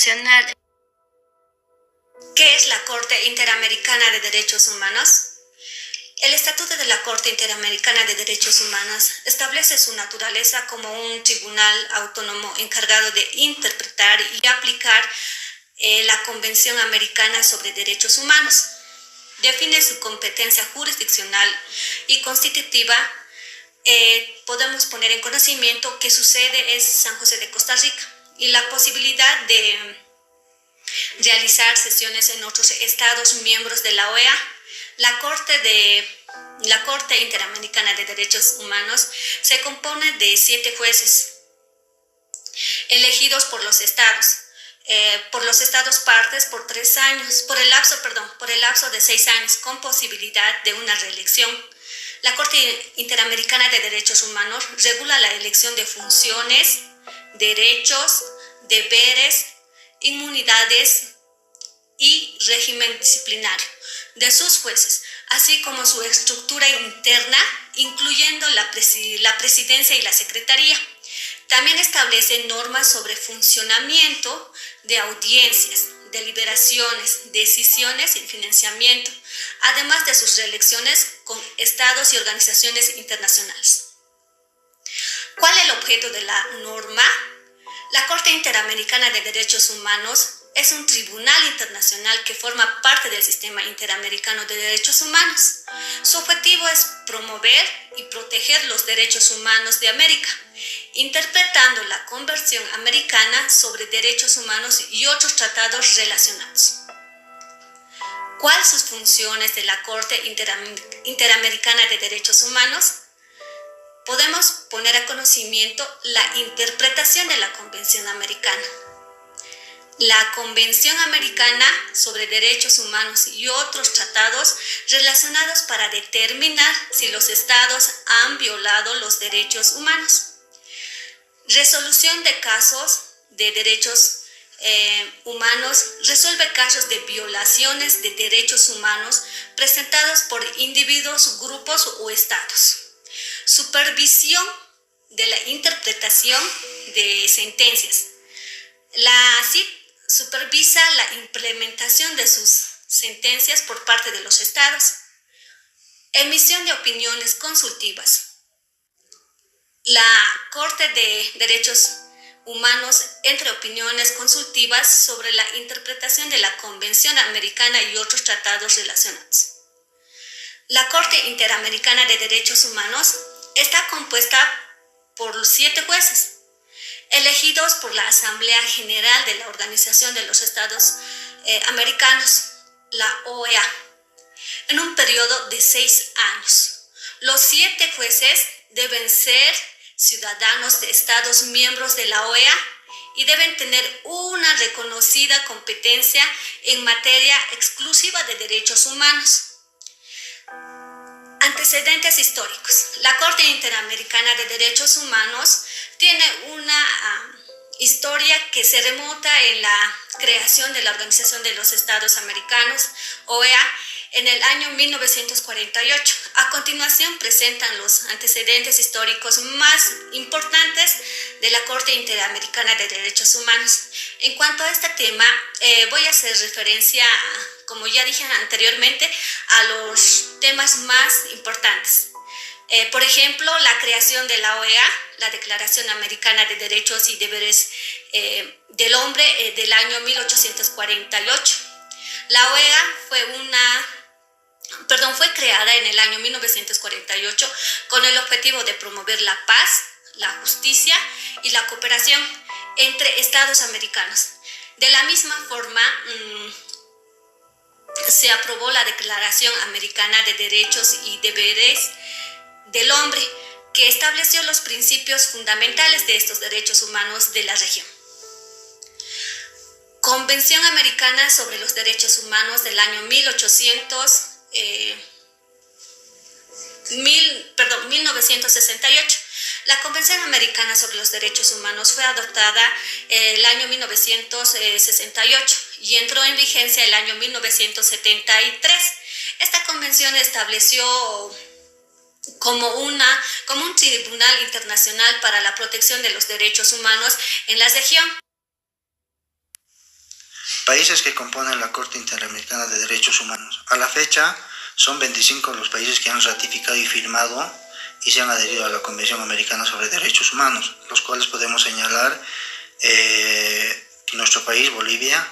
internacional. ¿Qué es la Corte Interamericana de Derechos Humanos? El Estatuto de la Corte Interamericana de Derechos Humanos establece su naturaleza como un tribunal autónomo encargado de interpretar y aplicar la Convención Americana sobre Derechos Humanos. Define su competencia jurisdiccional y constitutiva. Podemos poner en conocimiento que su sede es San José de Costa Rica y la posibilidad de realizar sesiones en otros estados miembros de la OEA. La Corte Interamericana de Derechos Humanos se compone de 7 jueces elegidos por los estados partes por 3 años, por el lapso de 6 años, con posibilidad de una reelección. La Corte Interamericana de Derechos Humanos regula la elección de funciones, derechos, deberes, inmunidades y régimen disciplinario de sus jueces, así como su estructura interna, incluyendo la presidencia y la secretaría. También establece normas sobre funcionamiento de audiencias, deliberaciones, decisiones y financiamiento, además de sus reelecciones con estados y organizaciones internacionales. ¿Cuál es el objeto de la norma? La Corte Interamericana de Derechos Humanos es un tribunal internacional que forma parte del sistema interamericano de derechos humanos. Su objetivo es promover y proteger los derechos humanos de América, interpretando la Convención Americana sobre Derechos Humanos y otros tratados relacionados. ¿Cuáles son sus funciones de la Corte Interamericana de Derechos Humanos? Podemos poner a conocimiento la interpretación de la Convención Americana. La Convención Americana sobre Derechos Humanos y otros tratados relacionados para determinar si los estados han violado los derechos humanos. Resolución de casos de derechos humanos resuelve casos de violaciones de derechos humanos presentados por individuos, grupos o estados. Supervisión de la interpretación de sentencias. La CID supervisa la implementación de sus sentencias por parte de los estados. Emisión de opiniones consultivas. La Corte de Derechos Humanos entre opiniones consultivas sobre la interpretación de la Convención Americana y otros tratados relacionados. La Corte Interamericana de Derechos Humanos está compuesta por 7 jueces, elegidos por la Asamblea General de la Organización de los Estados Americanos, la OEA, en un periodo de 6 años. Los 7 jueces deben ser ciudadanos de estados miembros de la OEA y deben tener una reconocida competencia en materia exclusiva de derechos humanos. Antecedentes históricos. La Corte Interamericana de Derechos Humanos tiene una historia que se remonta en la creación de la Organización de los Estados Americanos, OEA, en el año 1948. A continuación presentan los antecedentes históricos más importantes de la Corte Interamericana de Derechos Humanos. En cuanto a este tema, voy a hacer referencia, como ya dije anteriormente, a los temas más importantes. Por ejemplo, la creación de la OEA, la Declaración Americana de Derechos y Deberes del Hombre del año 1848. La OEA fue creada en el año 1948 con el objetivo de promover la paz, la justicia y la cooperación entre estados americanos. De la misma forma, se aprobó la Declaración Americana de Derechos y Deberes del Hombre, que estableció los principios fundamentales de estos derechos humanos de la región. Convención Americana sobre los Derechos Humanos del año 1968. La Convención Americana sobre los Derechos Humanos fue adoptada el año 1968 y entró en vigencia el año 1973. Esta convención estableció como un tribunal internacional para la protección de los derechos humanos en la región. Países que componen la Corte Interamericana de Derechos Humanos. A la fecha, son 25 los países que han ratificado y firmado y se han adherido a la Convención Americana sobre Derechos Humanos, los cuales podemos señalar nuestro país, Bolivia,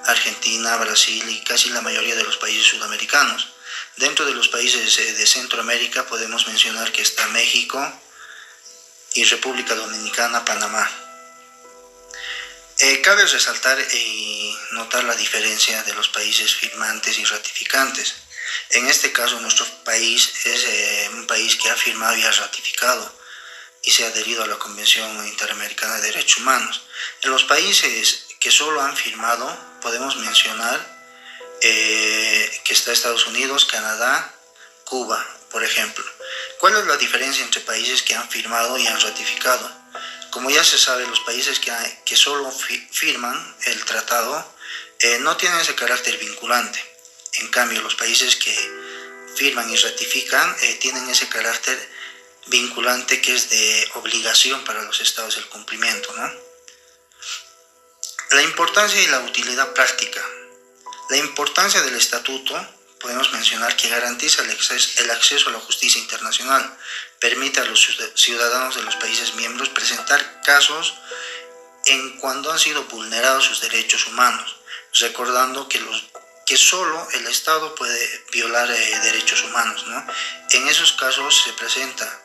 Argentina, Brasil y casi la mayoría de los países sudamericanos. Dentro de los países de Centroamérica podemos mencionar que está México y República Dominicana, Panamá. Cabe resaltar y notar la diferencia de los países firmantes y ratificantes. En este caso, nuestro país es un país que ha firmado y ha ratificado y se ha adherido a la Convención Interamericana de Derechos Humanos. En los países que solo han firmado, podemos mencionar que está Estados Unidos, Canadá, Cuba, por ejemplo. ¿Cuál es la diferencia entre países que han firmado y han ratificado? Como ya se sabe, los países que solo firman el tratado no tienen ese carácter vinculante. En cambio, los países que firman y ratifican tienen ese carácter vinculante que es de obligación para los estados el cumplimiento, ¿no? La importancia y la utilidad práctica. La importancia del estatuto, podemos mencionar que garantiza el acceso a la justicia internacional, permite a los ciudadanos de los países miembros presentar casos en cuando han sido vulnerados sus derechos humanos, recordando que solo el Estado puede violar derechos humanos, ¿no? En esos casos se presenta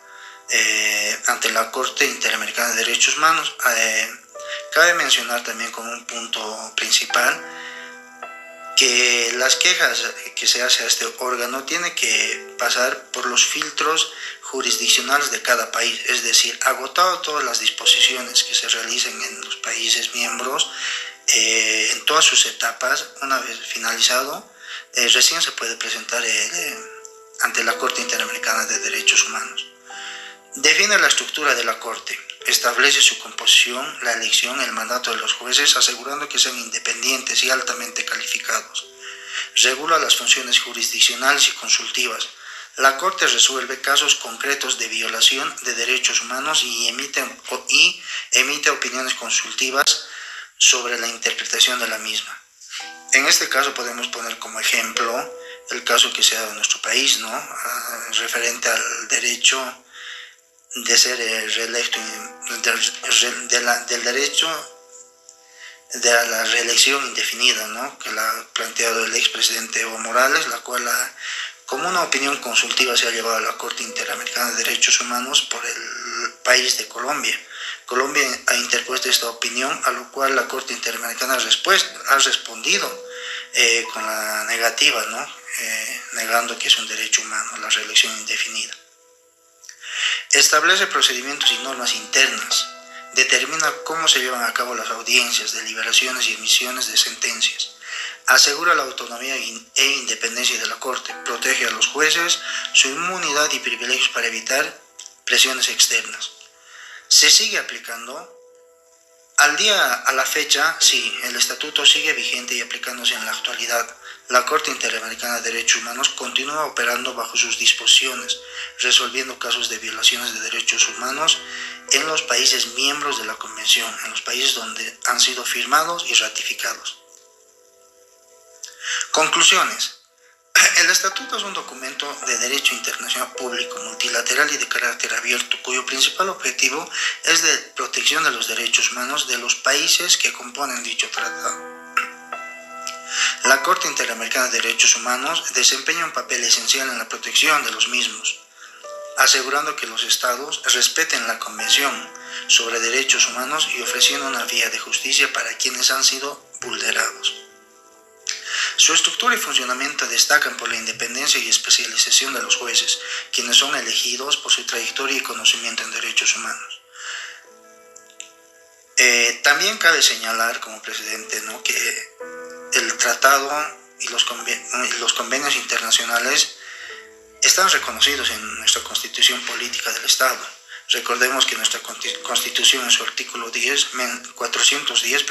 ante la Corte Interamericana de Derechos Humanos. Cabe mencionar también como un punto principal que las quejas que se hace a este órgano tienen que pasar por los filtros jurisdiccionales de cada país, es decir, agotado todas las disposiciones que se realicen en los países miembros, en todas sus etapas, una vez finalizado, recién se puede presentar ante la Corte Interamericana de Derechos Humanos. Define la estructura de la Corte, establece su composición, la elección, el mandato de los jueces, asegurando que sean independientes y altamente calificados. Regula las funciones jurisdiccionales y consultivas. La Corte resuelve casos concretos de violación de derechos humanos y emite opiniones consultivas sobre la interpretación de la misma. En este caso podemos poner como ejemplo el caso que se ha dado en nuestro país, ¿no? Referente al derecho de ser reelecto, del derecho de la reelección indefinida, ¿no? Que la ha planteado el expresidente Evo Morales, la cual como una opinión consultiva se ha llevado a la Corte Interamericana de Derechos Humanos por el país de Colombia. Colombia ha interpuesto esta opinión, a lo cual la Corte Interamericana ha respondido con la negativa, ¿no? Negando que es un derecho humano la reelección indefinida. Establece procedimientos y normas internas. Determina cómo se llevan a cabo las audiencias, deliberaciones y emisiones de sentencias. Asegura la autonomía e independencia de la Corte. Protege a los jueces, su inmunidad y privilegios para evitar presiones externas. ¿Se sigue aplicando? A la fecha, sí, el estatuto sigue vigente y aplicándose en la actualidad. La Corte Interamericana de Derechos Humanos continúa operando bajo sus disposiciones, resolviendo casos de violaciones de derechos humanos en los países miembros de la Convención, en los países donde han sido firmados y ratificados. Conclusiones. El Estatuto es un documento de derecho internacional público, multilateral y de carácter abierto, cuyo principal objetivo es de protección de los derechos humanos de los países que componen dicho tratado. La Corte Interamericana de Derechos Humanos desempeña un papel esencial en la protección de los mismos, asegurando que los estados respeten la Convención sobre Derechos Humanos y ofreciendo una vía de justicia para quienes han sido vulnerados. Su estructura y funcionamiento destacan por la independencia y especialización de los jueces, quienes son elegidos por su trayectoria y conocimiento en derechos humanos. También cabe señalar como precedente, ¿no?, que el tratado y los convenios internacionales están reconocidos en nuestra Constitución Política del Estado. Recordemos que nuestra Constitución en su artículo 410,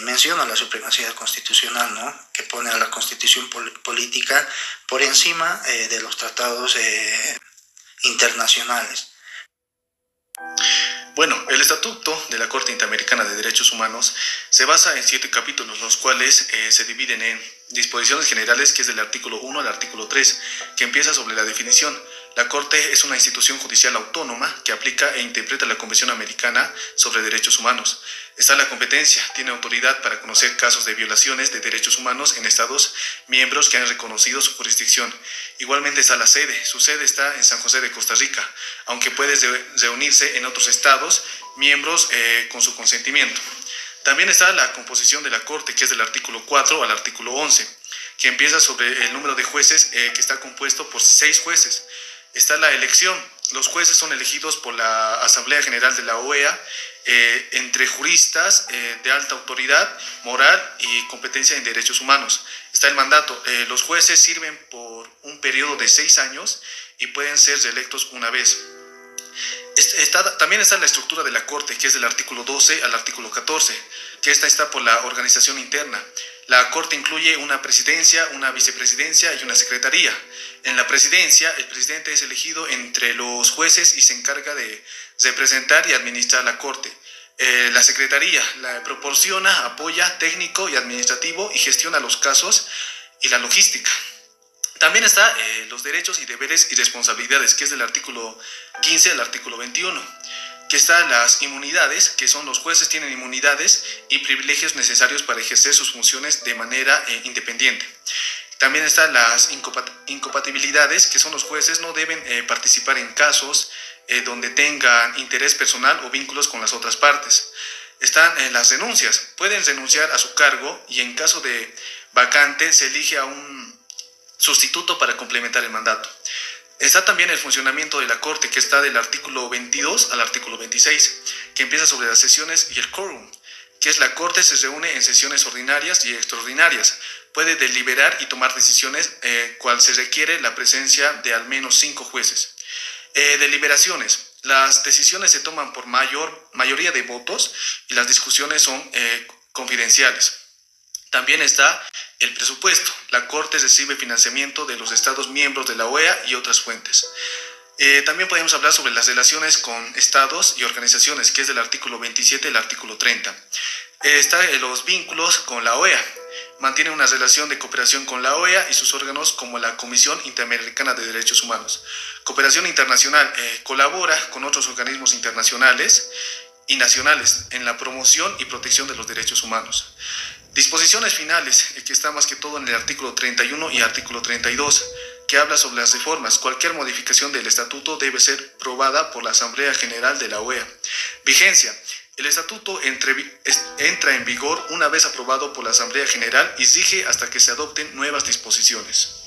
menciona la supremacía constitucional, ¿no?, que pone a la Constitución política por encima de los tratados internacionales. Bueno, el Estatuto de la Corte Interamericana de Derechos Humanos se basa en 7 capítulos, los cuales se dividen en disposiciones generales, que es del artículo 1 al artículo 3, que empieza sobre la definición. La Corte es una institución judicial autónoma que aplica e interpreta la Convención Americana sobre Derechos Humanos. Está la competencia, tiene autoridad para conocer casos de violaciones de derechos humanos en estados miembros que han reconocido su jurisdicción. Igualmente está la sede, su sede está en San José de Costa Rica, aunque puede reunirse en otros estados miembros con su consentimiento. También está la composición de la Corte, que es del artículo 4 al artículo 11, que empieza sobre el número de jueces, que está compuesto por 6 jueces. Está la elección. Los jueces son elegidos por la Asamblea General de la OEA entre juristas de alta autoridad, moral y competencia en derechos humanos. Está el mandato. Los jueces sirven por un periodo de 6 años y pueden ser reelectos una vez. También está la estructura de la Corte, que es del artículo 12 al artículo 14, que esta está por la organización interna. La Corte incluye una presidencia, una vicepresidencia y una secretaría. En la presidencia, el presidente es elegido entre los jueces y se encarga de representar y administrar la Corte. La secretaría la proporciona, apoya técnico y administrativo y gestiona los casos y la logística. También está los derechos y deberes y responsabilidades, que es del artículo 15 al artículo 21, que están las inmunidades, que son los jueces tienen inmunidades y privilegios necesarios para ejercer sus funciones de manera independiente. También están las incompatibilidades, que son los jueces no deben participar en casos donde tengan interés personal o vínculos con las otras partes. Están las renuncias, pueden renunciar a su cargo y en caso de vacante se elige a un sustituto para complementar el mandato. Está también el funcionamiento de la Corte, que está del artículo 22 al artículo 26, que empieza sobre las sesiones y el quórum, que es la Corte se reúne en sesiones ordinarias y extraordinarias. Puede deliberar y tomar decisiones cual se requiere la presencia de al menos 5 jueces. Deliberaciones. Las decisiones se toman por mayoría de votos y las discusiones son confidenciales. También está el presupuesto. La Corte recibe financiamiento de los Estados miembros de la OEA y otras fuentes. También podemos hablar sobre las relaciones con estados y organizaciones, que es del artículo 27 al artículo 30. Están los vínculos con la OEA. Mantiene una relación de cooperación con la OEA y sus órganos como la Comisión Interamericana de Derechos Humanos. Cooperación internacional. Colabora con otros organismos internacionales y nacionales en la promoción y protección de los derechos humanos. Disposiciones finales, que está más que todo en el artículo 31 y artículo 32, que habla sobre las reformas. Cualquier modificación del estatuto debe ser aprobada por la Asamblea General de la OEA. Vigencia. El estatuto entra en vigor una vez aprobado por la Asamblea General y rige hasta que se adopten nuevas disposiciones.